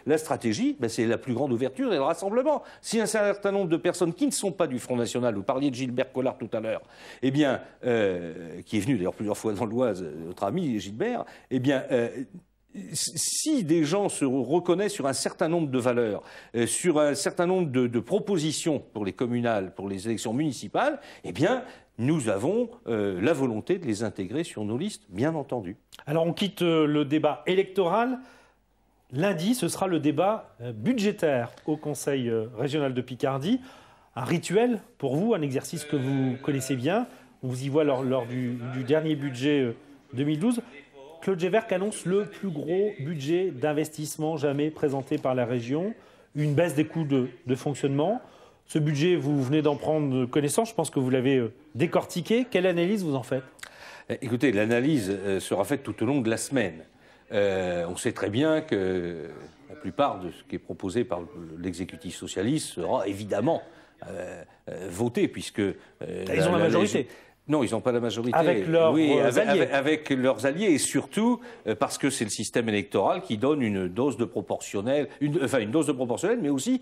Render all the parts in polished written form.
La stratégie, ben, c'est la plus grande ouverture et le rassemblement. Si un certain nombre de personnes qui ne sont pas du Front National, vous parliez de Gilbert Collard tout à l'heure, eh bien, qui est venu d'ailleurs plusieurs fois dans l'Oise, notre ami Gilbert, eh bien, si des gens se reconnaissent sur un certain nombre de valeurs, sur un certain nombre de propositions pour les communales, pour les élections municipales, eh bien, nous avons la volonté de les intégrer sur nos listes, bien entendu. Alors, on quitte le débat électoral. Lundi, ce sera le débat budgétaire au Conseil régional de Picardie. Un rituel pour vous, un exercice que vous connaissez bien. On vous y voit lors du dernier budget 2012. Claude Gévert annonce le plus gros budget d'investissement jamais présenté par la région. Une baisse des coûts de fonctionnement. Ce budget, vous venez d'en prendre connaissance. Je pense que vous l'avez décortiqué. Quelle analyse vous en faites? Écoutez, l'analyse sera faite tout au long de la semaine. On sait très bien que la plupart de ce qui est proposé par l'exécutif socialiste sera évidemment voté, puisque... ils ont la majorité. Non, ils n'ont pas la majorité. Avec leurs alliés. Avec leurs alliés, et surtout parce que c'est le système électoral qui donne une dose de proportionnel, une dose de proportionnel, mais aussi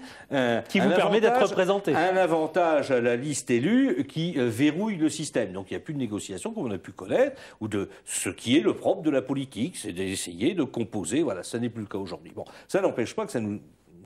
qui vous permet d'être représenté. Un avantage à la liste élue qui verrouille le système. Donc il n'y a plus de négociation comme on a pu connaître, ou de ce qui est le propre de la politique, c'est d'essayer de composer. Voilà, ça n'est plus le cas aujourd'hui. Bon, ça n'empêche pas que ça nous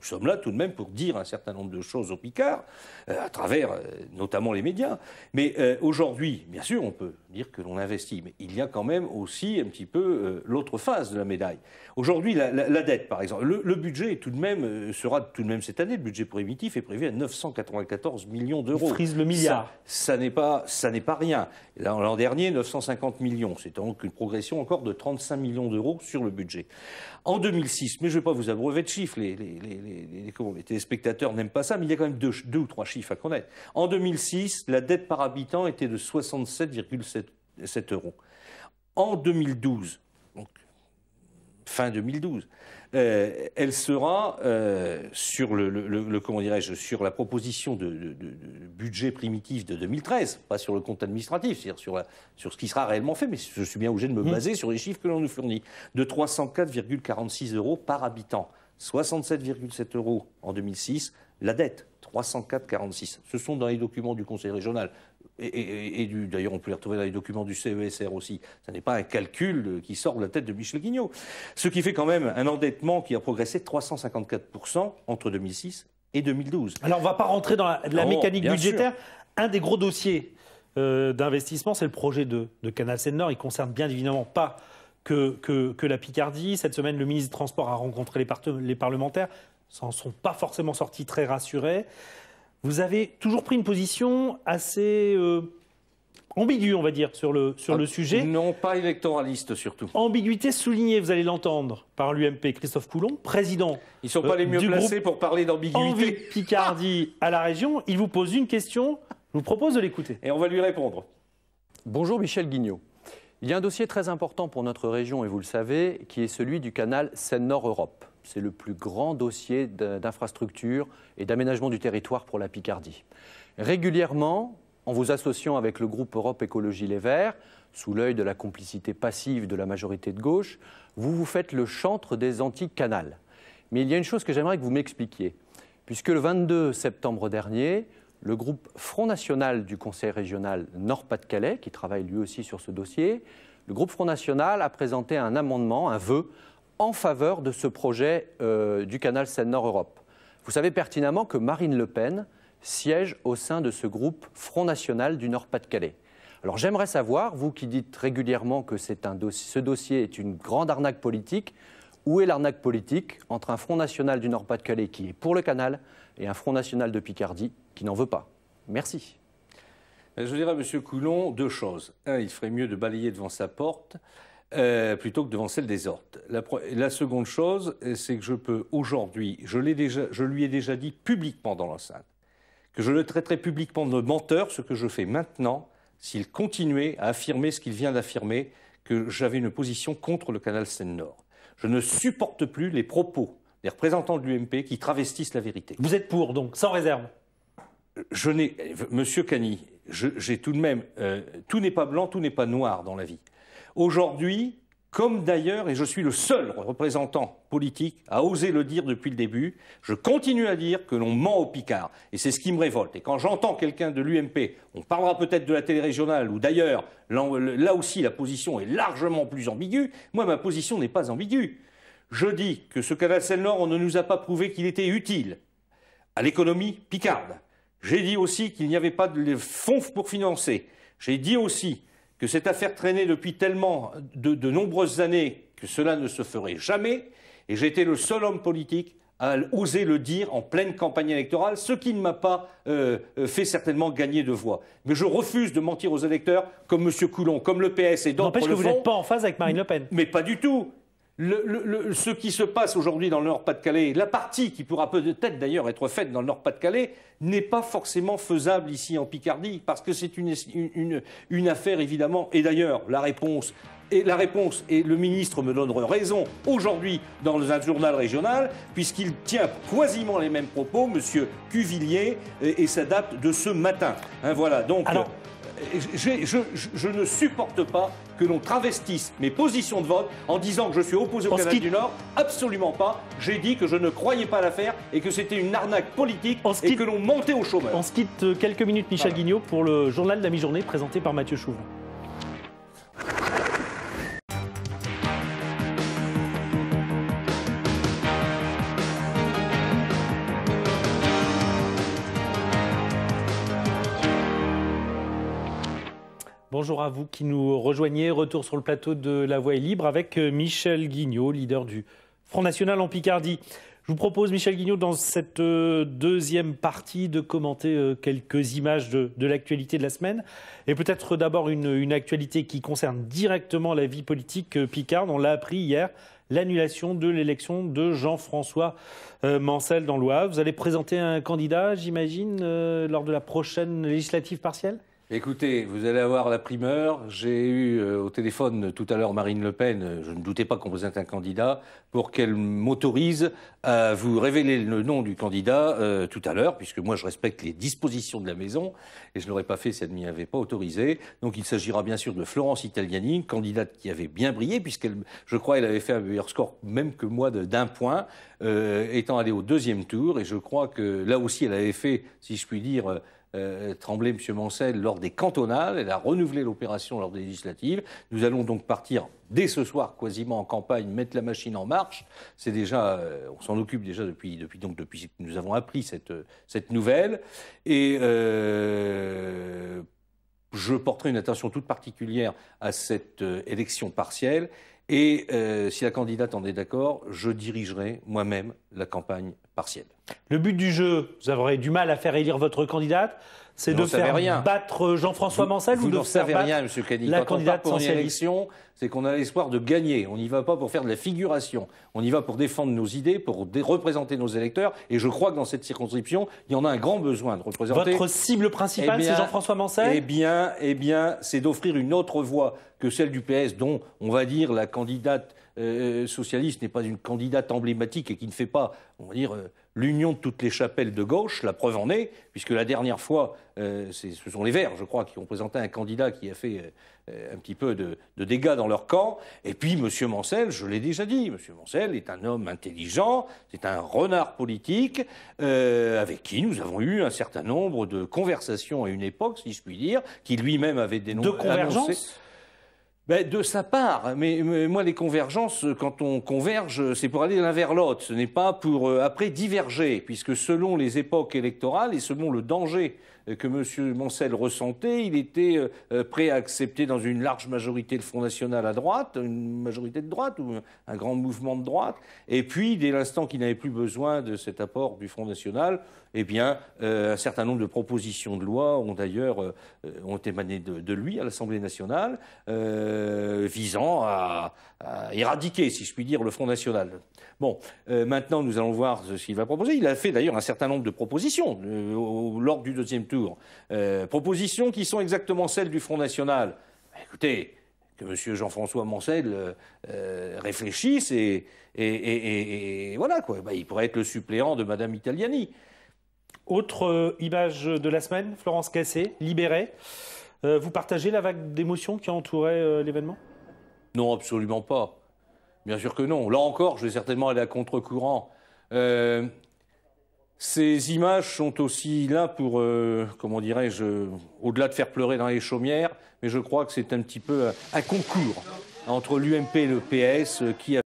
sommes là tout de même pour dire un certain nombre de choses aux Picards, à travers notamment les médias. Mais aujourd'hui, bien sûr, on peut dire que l'on investit, mais il y a quand même aussi un petit peu l'autre face de la médaille. Aujourd'hui, la dette, par exemple, le budget est tout de même, sera tout de même cette année, le budget primitif est prévu à 994 millions d'euros. Il frise le milliard. Ça n'est pas rien. L'an dernier, 950 millions. C'est donc une progression encore de 35 millions d'euros sur le budget. En 2006, mais je ne vais pas vous abreuver de chiffres, les téléspectateurs n'aiment pas ça, mais il y a quand même deux ou trois chiffres à connaître. En 2006, la dette par habitant était de 67,7 euros. En 2012, donc fin 2012, elle sera sur comment dirais-je, sur la proposition de budget primitif de 2013, pas sur le compte administratif, c'est-à-dire sur ce qui sera réellement fait, mais je suis bien obligé de me baser sur les chiffres que l'on nous fournit, de 304,46 euros par habitant. 67,7 euros en 2006, la dette, 304,46. Ce sont dans les documents du Conseil régional. D'ailleurs, on peut les retrouver dans les documents du CESR aussi. Ce n'est pas un calcul qui sort de la tête de Michel Guignot. Ce qui fait quand même un endettement qui a progressé de 354% entre 2006 et 2012. Alors, on ne va pas rentrer dans la mécanique budgétaire. Sûr. Un des gros dossiers d'investissement, c'est le projet de Canal Seine-Nord. Il ne concerne bien évidemment pas que la Picardie. Cette semaine, le ministre des Transports a rencontré les parlementaires. Ils n'en sont pas forcément sortis très rassurés. Vous avez toujours pris une position assez ambiguë, on va dire, sur le sujet. Non, pas électoraliste surtout. Ambiguïté soulignée, vous allez l'entendre, par l'UMP. Christophe Coulon, président. Ils ne sont pas les mieux placés pour parler d'ambiguïté. Envie Picardie à la région. Il vous pose une question. Je vous propose de l'écouter. Et on va lui répondre. Bonjour Michel Guignot. Il y a un dossier très important pour notre région, et vous le savez, qui est celui du canal Seine-Nord-Europe. C'est le plus grand dossier d'infrastructure et d'aménagement du territoire pour la Picardie. Régulièrement, en vous associant avec le groupe Europe Écologie Les Verts, sous l'œil de la complicité passive de la majorité de gauche, vous vous faites le chantre des anti-canals. Mais il y a une chose que j'aimerais que vous m'expliquiez. Puisque le 22 septembre dernier, le groupe Front National du Conseil régional Nord-Pas-de-Calais, qui travaille lui aussi sur ce dossier, le groupe Front National a présenté un amendement, un vœu, en faveur de ce projet du canal Seine-Nord-Europe. Vous savez pertinemment que Marine Le Pen siège au sein de ce groupe Front National du Nord-Pas-de-Calais. Alors j'aimerais savoir, vous qui dites régulièrement que ce dossier est une grande arnaque politique, où est l'arnaque politique entre un Front National du Nord-Pas-de-Calais qui est pour le canal et un Front National de Picardie qui n'en veut pas? Merci. Je dirais à M. Coulon deux choses. Un, il ferait mieux de balayer devant sa porte plutôt que devant celle des autres. La seconde chose, c'est que je peux aujourd'hui, je lui ai déjà dit publiquement dans l'enceinte, que je le traiterai publiquement de menteur, ce que je fais maintenant, s'il continuait à affirmer ce qu'il vient d'affirmer, que j'avais une position contre le canal Seine-Nord. Je ne supporte plus les propos des représentants de l'UMP qui travestissent la vérité. Vous êtes pour, donc, sans réserve? Monsieur Cany, j'ai tout de même, tout n'est pas blanc, tout n'est pas noir dans la vie. Aujourd'hui, Comme d'ailleurs, et je suis le seul représentant politique à oser le dire depuis le début, je continue à dire que l'on ment aux Picards. Et c'est ce qui me révolte. Et quand j'entends quelqu'un de l'UMP, on parlera peut-être de la télé régionale, ou d'ailleurs, là aussi la position est largement plus ambiguë. Moi, ma position n'est pas ambiguë. Je dis que ce canal Seine-Nord, on ne nous a pas prouvé qu'il était utile à l'économie picarde. J'ai dit aussi qu'il n'y avait pas de fonds pour financer. J'ai dit aussi que cette affaire traînait depuis tellement de nombreuses années que cela ne se ferait jamais. Et j'ai été le seul homme politique à oser le dire en pleine campagne électorale, ce qui ne m'a pas fait certainement gagner de voix. Mais je refuse de mentir aux électeurs comme M. Coulon, comme le PS et d'autres. N'empêche que vous n'êtes pas en phase avec Marine Le Pen. Mais pas du tout. Ce qui se passe aujourd'hui dans le Nord-Pas-de-Calais, la partie qui pourra peut-être d'ailleurs être faite dans le Nord-Pas-de-Calais, n'est pas forcément faisable ici en Picardie, parce que c'est une affaire évidemment. Et d'ailleurs, la réponse, et le ministre me donne raison aujourd'hui dans un journal régional, puisqu'il tient quasiment les mêmes propos, M. Cuvillier, et ça date de ce matin. Hein, voilà, donc... Alors, je ne supporte pas que l'on travestisse mes positions de vote en disant que je suis opposé au canal du Nord. Absolument pas. J'ai dit que je ne croyais pas l'affaire et que c'était une arnaque politique et que l'on mentait aux chômeurs. On se quitte quelques minutes, Michel Guignot, pour le journal de la mi-journée présenté par Mathieu Chauveau. Bonjour à vous qui nous rejoignez. Retour sur le plateau de La Voix est libre avec Michel Guignot, leader du Front National en Picardie. Je vous propose, Michel Guignot, dans cette deuxième partie, de commenter quelques images de l'actualité de la semaine. Et peut-être d'abord une actualité qui concerne directement la vie politique picarde. On l'a appris hier, l'annulation de l'élection de Jean-François Mancel dans l'Oise. Vous allez présenter un candidat, j'imagine, lors de la prochaine législative partielle ? Écoutez, vous allez avoir la primeur. J'ai eu au téléphone tout à l'heure Marine Le Pen. Je ne doutais pas qu'on présente un candidat pour qu'elle m'autorise à vous révéler le nom du candidat tout à l'heure, puisque moi je respecte les dispositions de la maison et je ne l'aurais pas fait si elle ne m'y avait pas autorisé. Donc il s'agira bien sûr de Florence Italiani, une candidate qui avait bien brillé, puisqu'elle, je crois, elle avait fait un meilleur score même que moi d'un point, étant allée au deuxième tour. Et je crois que là aussi elle avait fait, si je puis dire, trembler M. Mancel lors des cantonales. Elle a renouvelé l'opération lors des législatives. Nous allons donc partir dès ce soir, quasiment en campagne, mettre la machine en marche. C'est déjà, on s'en occupe déjà depuis que nous avons appris cette nouvelle. Et je porterai une attention toute particulière à cette élection partielle. Et si la candidate en est d'accord, je dirigerai moi-même la campagne partielle. Le but du jeu, vous aurez du mal à faire élire votre candidate, c'est de faire battre Jean-François Mancel ou de faire battre rien, M. Cani. La candidate pour une élection, c'est qu'on a l'espoir de gagner. On n'y va pas pour faire de la figuration. On y va pour défendre nos idées, pour représenter nos électeurs. Et je crois que dans cette circonscription, il y en a un grand besoin de représenter. Votre cible principale, c'est Jean-François Mancel ? Eh bien, c'est d'offrir une autre voie que celle du PS, dont, on va dire, la candidate socialiste n'est pas une candidate emblématique et qui ne fait pas, on va dire, l'union de toutes les chapelles de gauche. La preuve en est, puisque la dernière fois, ce sont les Verts, je crois, qui ont présenté un candidat qui a fait un petit peu de dégâts dans leur camp. Et puis, M. Mancel, je l'ai déjà dit, M. Mancel est un homme intelligent, c'est un renard politique, avec qui nous avons eu un certain nombre de conversations à une époque, si je puis dire, qui lui-même avait dénoncé... De convergence ? De sa part, mais moi les convergences, quand on converge, c'est pour aller l'un vers l'autre, ce n'est pas pour après diverger, puisque selon les époques électorales et selon le danger que M. Mancel ressentait, il était prêt à accepter dans une large majorité le Front National à droite, une majorité de droite ou un grand mouvement de droite, et puis dès l'instant qu'il n'avait plus besoin de cet apport du Front National, eh bien un certain nombre de propositions de loi ont d'ailleurs ont émané de lui à l'Assemblée nationale, visant à éradiquer, si je puis dire, le Front National. Bon, maintenant nous allons voir ce qu'il va proposer. Il a fait d'ailleurs un certain nombre de propositions lors du deuxième tour. Propositions qui sont exactement celles du Front National. Écoutez, que M. Jean-François Mancel réfléchisse et voilà quoi. Il pourrait être le suppléant de Mme Italiani. Autre image de la semaine, Florence Cassé, libérée. Vous partagez la vague d'émotions qui a entouré l'événement ? Non, absolument pas. Bien sûr que non. Là encore, je vais certainement aller à contre-courant. Ces images sont aussi là pour, comment dirais-je, au-delà de faire pleurer dans les chaumières, mais je crois que c'est un petit peu un concours entre l'UMP et le PS qui a